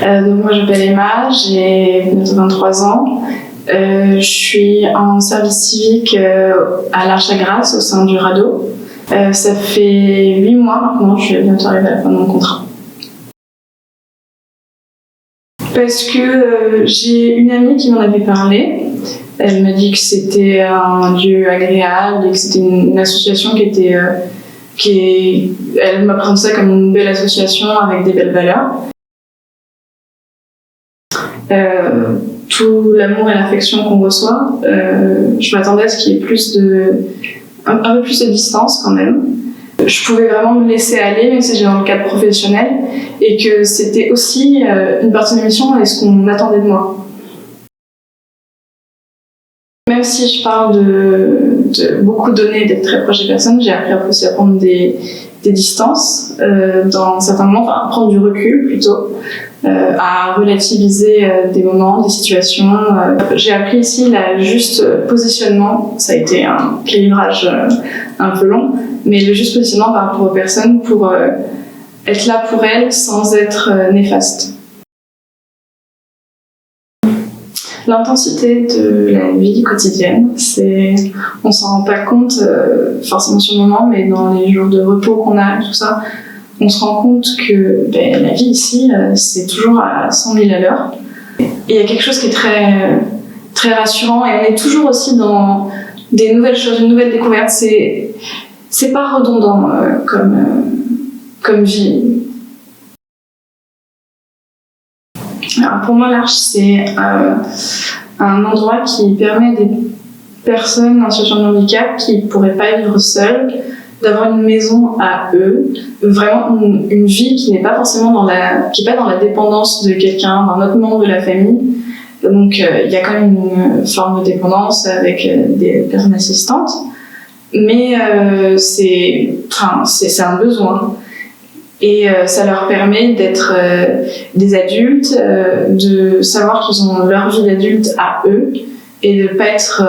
Donc moi je m'appelle Emma, j'ai bientôt 23 ans. Je suis en service civique à l'Arche-à-Grasse au sein du radeau. Ça fait 8 mois maintenant, je vais bientôt arriver à la fin de mon contrat. Parce que j'ai une amie qui m'en avait parlé. Elle m'a dit que c'était un lieu agréable et que c'était une association elle m'a présenté ça comme une belle association avec des belles valeurs. Tout l'amour et l'affection qu'on reçoit, je m'attendais à ce qu'il y ait un peu plus de distance quand même. Je pouvais vraiment me laisser aller, même si j'étais dans le cadre professionnel, et que c'était aussi une partie de l'émission et ce qu'on attendait de moi. Même si je parle de beaucoup donner et d'être très proche des personnes, j'ai appris aussi à prendre des distances dans certains moments, enfin à prendre du recul plutôt, à relativiser des moments, des situations. J'ai appris ici le juste positionnement. Ça a été un calibrage un peu long, mais le juste positionnement par rapport aux personnes pour être là pour elles sans être néfaste. L'intensité de la vie quotidienne, on s'en rend pas compte forcément sur le moment, mais dans les jours de repos qu'on a et tout ça, on se rend compte que la vie ici, c'est toujours à 100 000 à l'heure. Et il y a quelque chose qui est très, très rassurant, et on est toujours aussi dans des nouvelles choses, une nouvelle découverte. C'est pas redondant comme vie. Alors pour moi, l'Arche, c'est un endroit qui permet à des personnes en situation de handicap qui ne pourraient pas vivre seules, d'avoir une maison à eux, vraiment une vie qui n'est pas forcément qui est pas dans la dépendance de quelqu'un, d'un autre membre de la famille. Donc il y a quand même une forme de dépendance avec des personnes assistantes, mais c'est un besoin. Et ça leur permet d'être des adultes, de savoir qu'ils ont leur vie d'adulte à eux et de ne pas être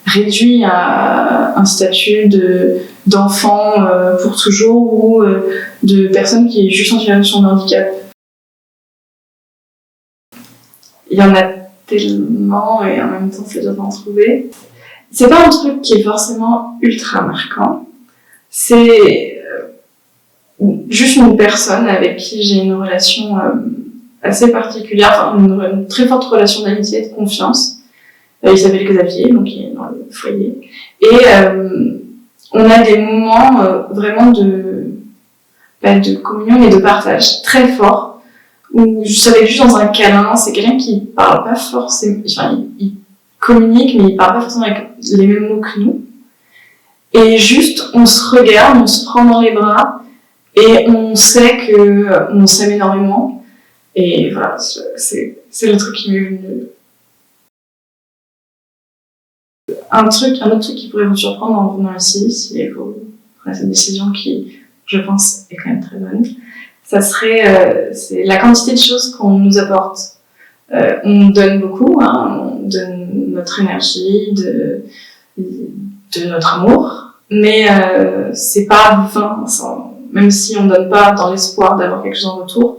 réduits à un statut d'enfant pour toujours ou de personne qui est juste en situation de handicap. Il y en a tellement et en même temps c'est dur d'en trouver. C'est pas un truc qui est forcément ultra marquant. C'est juste une personne avec qui j'ai une relation assez particulière, enfin une très forte relation d'amitié et de confiance. Il s'appelle Xavier, donc il est dans le foyer. Et on a des moments vraiment de communion et de partage très forts, où ça va être juste dans un câlin. C'est quelqu'un qui parle pas forcément, enfin il communique, mais il parle pas forcément avec les mêmes mots que nous. Et juste, on se regarde, on se prend dans les bras, et on sait qu'on s'aime énormément. Et voilà, c'est le truc qui m'est venu. Un autre truc qui pourrait vous surprendre en venant ici, si vous prenez cette décision qui, je pense, est quand même très bonne, ça serait c'est la quantité de choses qu'on nous apporte. On donne beaucoup, on donne notre énergie, de notre amour, mais c'est pas vain. Même si on ne donne pas dans l'espoir d'avoir quelque chose en retour,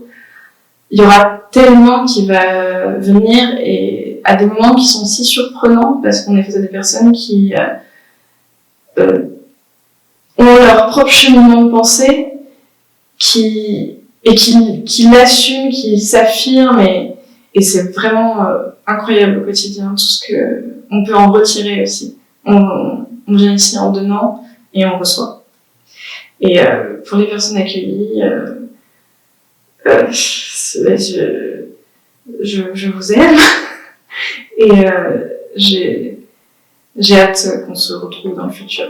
il y aura tellement qui va venir, et à des moments qui sont si surprenants parce qu'on est face à des personnes qui ont leur propre cheminement de pensée, qui l'assument, qui s'affirment, et c'est vraiment incroyable au quotidien tout ce qu'on peut en retirer aussi. On vient ici en donnant et on reçoit. Et pour les personnes accueillies, je vous aime et j'ai hâte qu'on se retrouve dans le futur.